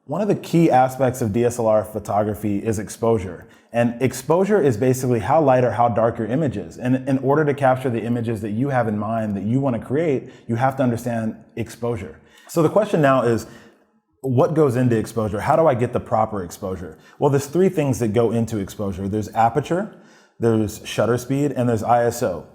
One of the key aspects of DSLR photography is exposure. And exposure is basically how light or how dark your image is. And in order to capture the images that you have in mind that you want to create, you have to understand exposure. So the question now is, what goes into exposure? How do I get the proper exposure? Well, there's three things that go into exposure. There's aperture, there's shutter speed, and there's ISO.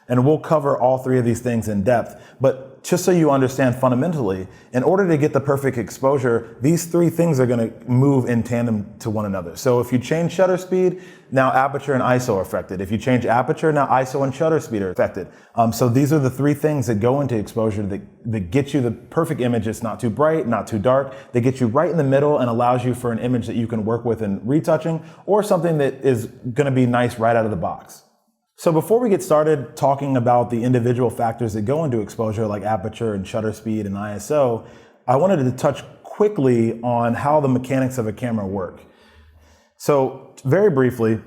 And we'll cover all three of these things in depth. But just so you understand fundamentally, in order to get the perfect exposure, these three things are going to move in tandem to one another. So if you change shutter speed, now aperture and ISO are affected. If you change aperture, now ISO and shutter speed are affected. So these are the three things that go into exposure that get you the perfect image. It's not too bright, not too dark. They get you right in the middle and allows you for an image that you can work with in retouching, or something that is going to be nice right out of the box. So before we get started talking about the individual factors that go into exposure, like aperture and shutter speed and ISO, I wanted to touch quickly on how the mechanics of a camera work. So very briefly,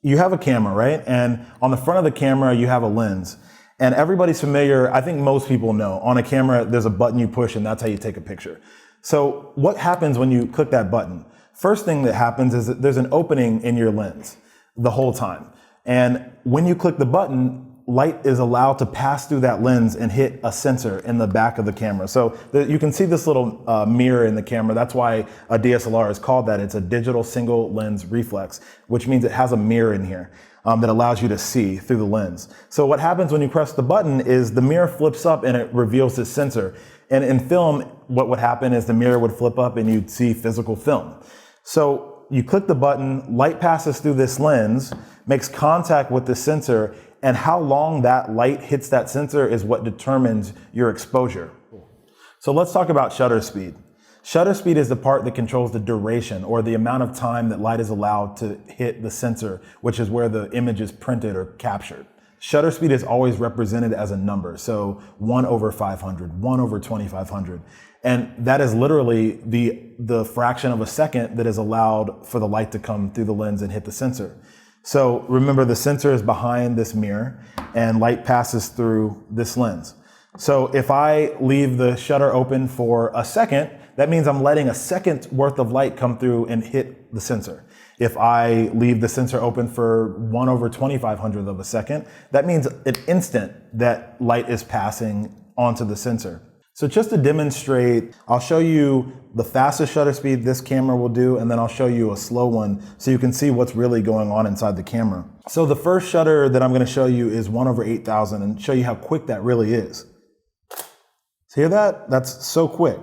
you have a camera, right? And on the front of the camera, you have a lens. And everybody's familiar, I think most people know, on a camera, there's a button you push and that's how you take a picture. So what happens when you click that button? First thing that happens is that there's an opening in your lens the whole time. And when you click the button, light is allowed to pass through that lens and hit a sensor in the back of the camera. So you can see this little mirror in the camera. That's why a DSLR is called that. It's a digital single lens reflex, which means it has a mirror in here that allows you to see through the lens. So what happens when you press the button is the mirror flips up and it reveals this sensor. And in film, what would happen is the mirror would flip up and you'd see physical film. So you click the button, light passes through this lens, makes contact with the sensor, and how long that light hits that sensor is what determines your exposure. So let's talk about shutter speed. Shutter speed is the part that controls the duration, or the amount of time that light is allowed to hit the sensor, which is where the image is printed or captured. Shutter speed is always represented as a number, so 1/500, 1/2500. And that is literally the fraction of a second that is allowed for the light to come through the lens and hit the sensor. So remember, the sensor is behind this mirror and light passes through this lens. So if I leave the shutter open for a second, that means I'm letting a second worth of light come through and hit the sensor. If I leave the sensor open for 1/2500 of a second, that means an instant that light is passing onto the sensor. So just to demonstrate, I'll show you the fastest shutter speed this camera will do, and then I'll show you a slow one so you can see what's really going on inside the camera. So the first shutter that I'm going to show you is 1/8000 and show you how quick that really is. So hear that? That's so quick.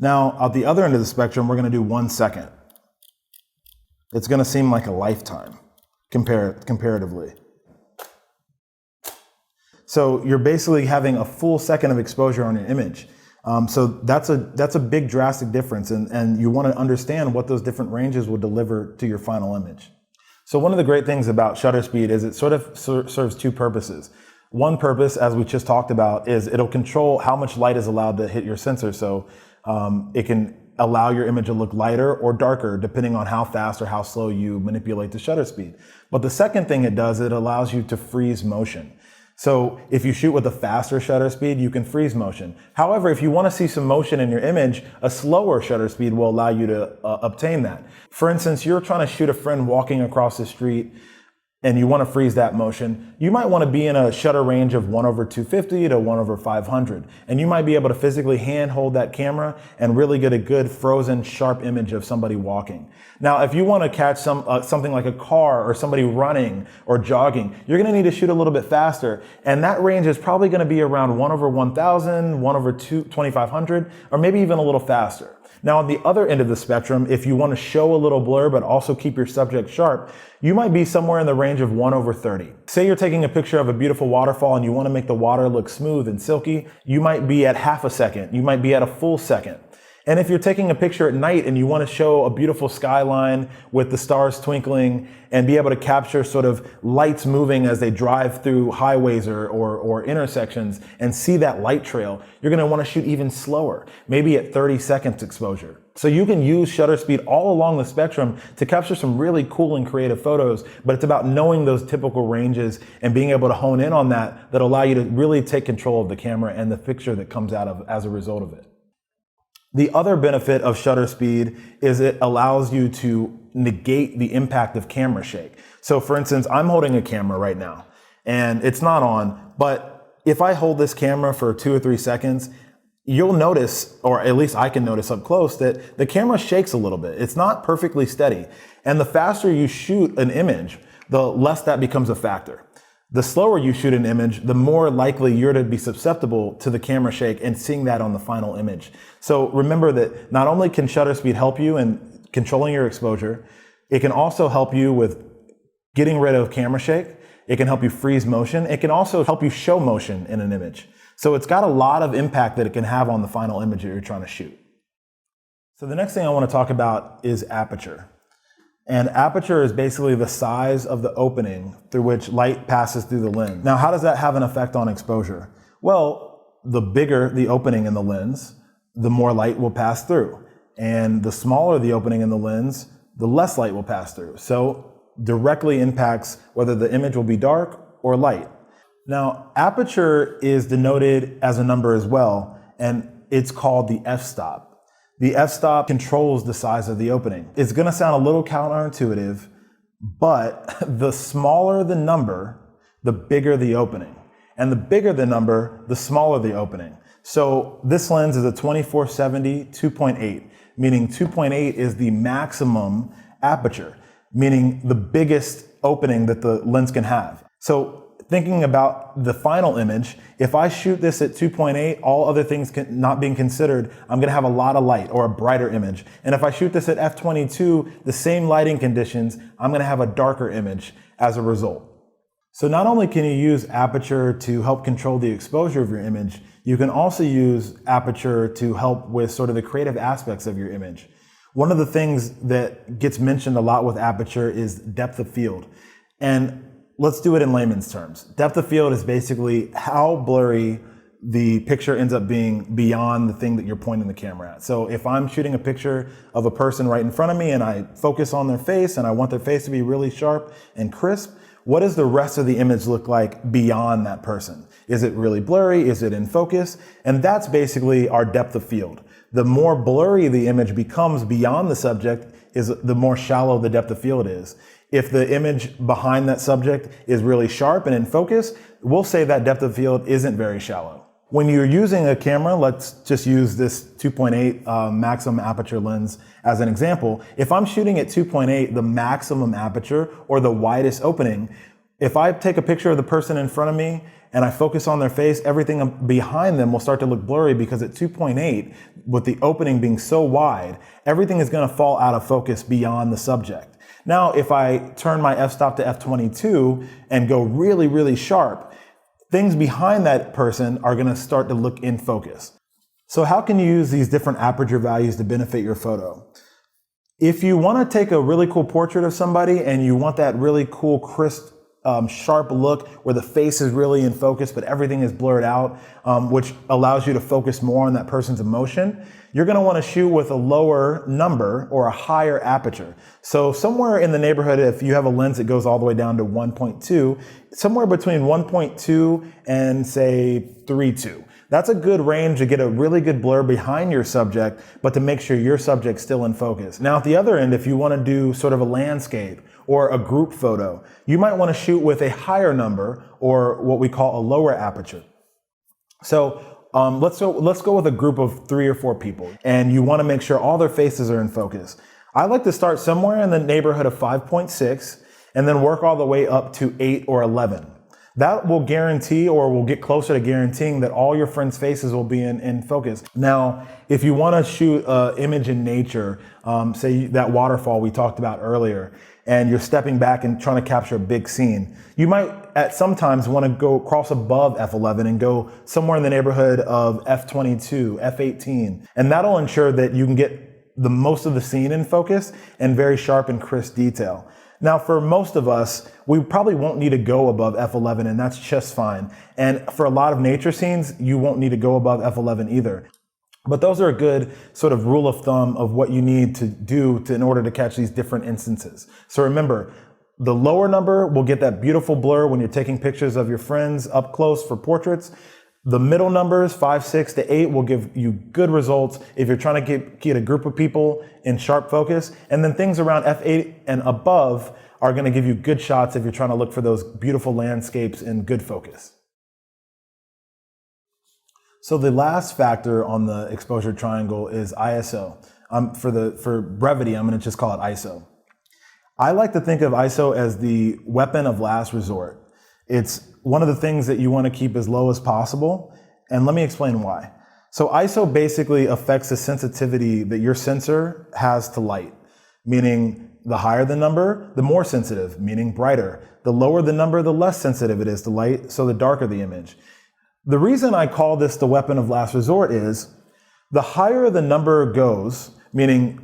Now, at the other end of the spectrum, we're going to do 1 second. It's going to seem like a lifetime comparatively. So you're basically having a full second of exposure on your image. So that's a big drastic difference, and you want to understand what those different ranges will deliver to your final image. So one of the great things about shutter speed is it sort of serves two purposes. One purpose, as we just talked about, is it'll control how much light is allowed to hit your sensor. So it can allow your image to look lighter or darker depending on how fast or how slow you manipulate the shutter speed. But the second thing it does, it allows you to freeze motion. So if you shoot with a faster shutter speed, you can freeze motion. However, if you want to see some motion in your image, a slower shutter speed will allow you to obtain that. For instance, you're trying to shoot a friend walking across the street and you want to freeze that motion, you might want to be in a shutter range of 1/250 to 1/500. And you might be able to physically hand hold that camera and really get a good frozen sharp image of somebody walking. Now, if you want to catch something like a car or somebody running or jogging, you're going to need to shoot a little bit faster. And that range is probably going to be around 1/1000, 1/2500, or maybe even a little faster. Now, on the other end of the spectrum, if you want to show a little blur but also keep your subject sharp, you might be somewhere in the range of 1/30. Say you're taking a picture of a beautiful waterfall and you want to make the water look smooth and silky, you might be at half a second, you might be at a full second. And if you're taking a picture at night and you want to show a beautiful skyline with the stars twinkling and be able to capture sort of lights moving as they drive through highways or intersections and see that light trail, you're going to want to shoot even slower, maybe at 30 seconds exposure. So you can use shutter speed all along the spectrum to capture some really cool and creative photos, but it's about knowing those typical ranges and being able to hone in on that allow you to really take control of the camera and the picture that comes out of as a result of it. The other benefit of shutter speed is it allows you to negate the impact of camera shake. So for instance, I'm holding a camera right now and it's not on, but if I hold this camera for 2 or 3 seconds, you'll notice, or at least I can notice up close, that the camera shakes a little bit. It's not perfectly steady. And the faster you shoot an image, the less that becomes a factor. The slower you shoot an image, the more likely you're to be susceptible to the camera shake and seeing that on the final image. So remember that not only can shutter speed help you in controlling your exposure, it can also help you with getting rid of camera shake. It can help you freeze motion. It can also help you show motion in an image. So it's got a lot of impact that it can have on the final image that you're trying to shoot. So the next thing I want to talk about is aperture. And aperture is basically the size of the opening through which light passes through the lens. Now, how does that have an effect on exposure? Well, the bigger the opening in the lens, the more light will pass through. And the smaller the opening in the lens, the less light will pass through. So directly impacts whether the image will be dark or light. Now, aperture is denoted as a number as well, and it's called the f-stop. The f-stop controls the size of the opening. It's gonna sound a little counterintuitive, but the smaller the number, the bigger the opening. And the bigger the number, the smaller the opening. So this lens is a 2470 2.8, meaning 2.8 is the maximum aperture, meaning the biggest opening that the lens can have. So thinking about the final image, if I shoot this at 2.8, all other things not being considered, I'm gonna have a lot of light or a brighter image. And if I shoot this at f22, the same lighting conditions, I'm gonna have a darker image as a result. So not only can you use aperture to help control the exposure of your image, you can also use aperture to help with sort of the creative aspects of your image. One of the things that gets mentioned a lot with aperture is depth of field. And let's do it in layman's terms. Depth of field is basically how blurry the picture ends up being beyond the thing that you're pointing the camera at. So if I'm shooting a picture of a person right in front of me and I focus on their face and I want their face to be really sharp and crisp, what does the rest of the image look like beyond that person? Is it really blurry? Is it in focus? And that's basically our depth of field. The more blurry the image becomes beyond the subject is the more shallow the depth of field is. If the image behind that subject is really sharp and in focus, we'll say that depth of field isn't very shallow. When you're using a camera, let's just use this 2.8 maximum aperture lens as an example. If I'm shooting at 2.8, the maximum aperture or the widest opening, if I take a picture of the person in front of me and I focus on their face, everything behind them will start to look blurry because at 2.8, with the opening being so wide, everything is going to fall out of focus beyond the subject. Now, if I turn my f-stop to f22 and go really, really sharp, things behind that person are going to start to look in focus. So how can you use these different aperture values to benefit your photo? If you want to take a really cool portrait of somebody and you want that really cool, crisp, sharp look where the face is really in focus but everything is blurred out, which allows you to focus more on that person's emotion, you're going to want to shoot with a lower number or a higher aperture. So somewhere in the neighborhood, if you have a lens that goes all the way down to 1.2, somewhere between 1.2 and say 3.2. That's a good range to get a really good blur behind your subject, but to make sure your subject's still in focus. Now at the other end, if you want to do sort of a landscape or a group photo, you might want to shoot with a higher number or what we call a lower aperture. So let's go with a group of 3 or 4 people, and you want to make sure all their faces are in focus. I like to start somewhere in the neighborhood of 5.6 and then work all the way up to 8 or 11. That will guarantee, or will get closer to guaranteeing, that all your friends' faces will be in focus. Now, if you want to shoot an image in nature, say that waterfall we talked about earlier, and you're stepping back and trying to capture a big scene, you might at sometimes want to go cross above f11 and go somewhere in the neighborhood of f22, f18, and that'll ensure that you can get the most of the scene in focus and very sharp and crisp detail. Now, for most of us, we probably won't need to go above f11, and that's just fine. And for a lot of nature scenes, you won't need to go above f11 either. But those are a good sort of rule of thumb of what you need to do in order to catch these different instances. So remember, the lower number will get that beautiful blur when you're taking pictures of your friends up close for portraits. The middle numbers, 5, 6 to 8, will give you good results if you're trying to get a group of people in sharp focus. And then things around F8 and above are going to give you good shots if you're trying to look for those beautiful landscapes in good focus. So the last factor on the exposure triangle is ISO. For brevity, I'm going to just call it ISO. I like to think of ISO as the weapon of last resort. It's one of the things that you want to keep as low as possible. And let me explain why. So ISO basically affects the sensitivity that your sensor has to light, meaning the higher the number, the more sensitive, meaning brighter. The lower the number, the less sensitive it is to light, so the darker the image. The reason I call this the weapon of last resort is the higher the number goes, meaning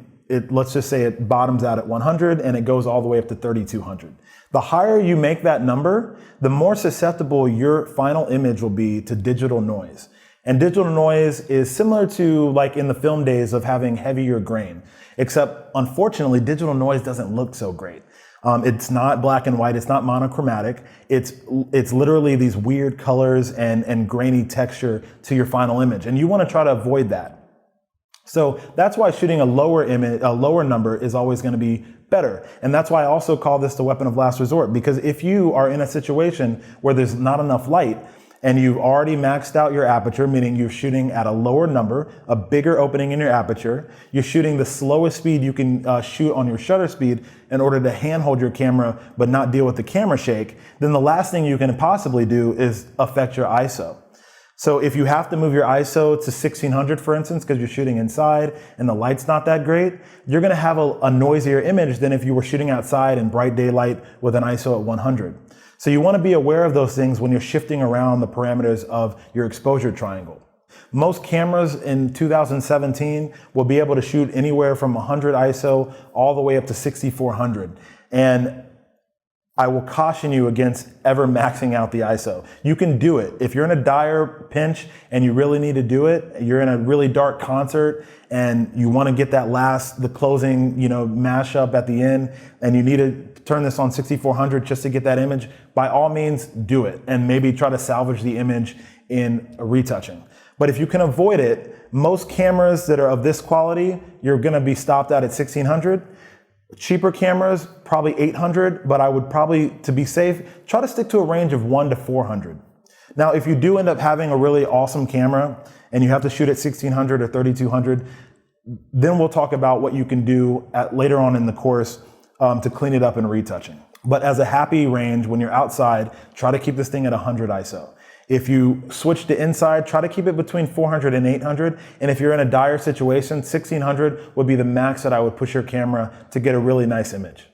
let's just say it bottoms out at 100 and it goes all the way up to 3200. The higher you make that number, the more susceptible your final image will be to digital noise. And digital noise is similar to like in the film days of having heavier grain, except unfortunately digital noise doesn't look so great. It's not black and white, it's not monochromatic. It's literally these weird colors and grainy texture to your final image. And you want to try to avoid that. So that's why shooting a lower number is always going to be better. And that's why I also call this the weapon of last resort, because if you are in a situation where there's not enough light and you've already maxed out your aperture, meaning you're shooting at a lower number, a bigger opening in your aperture, you're shooting the slowest speed you can shoot on your shutter speed in order to handhold your camera but not deal with the camera shake, then the last thing you can possibly do is affect your ISO. So if you have to move your ISO to 1600, for instance, because you're shooting inside and the light's not that great, you're going to have a noisier image than if you were shooting outside in bright daylight with an ISO at 100. So you want to be aware of those things when you're shifting around the parameters of your exposure triangle. Most cameras in 2017 will be able to shoot anywhere from 100 ISO all the way up to 6400. And I will caution you against ever maxing out the ISO. You can do it. If you're in a dire pinch and you really need to do it, you're in a really dark concert and you want to get the closing, mashup at the end, and you need to turn this on 6400 just to get that image, by all means do it and maybe try to salvage the image in retouching. But if you can avoid it, most cameras that are of this quality, you're going to be stopped out at 1600. Cheaper cameras, probably 800, but I would probably, to be safe, try to stick to a range of 1 to 400. Now, if you do end up having a really awesome camera and you have to shoot at 1600 or 3200, then we'll talk about what you can do later on in the course to clean it up in retouching. But as a happy range, when you're outside, try to keep this thing at 100 ISO. If you switch to inside, try to keep it between 400 and 800. And if you're in a dire situation, 1600 would be the max that I would push your camera to get a really nice image.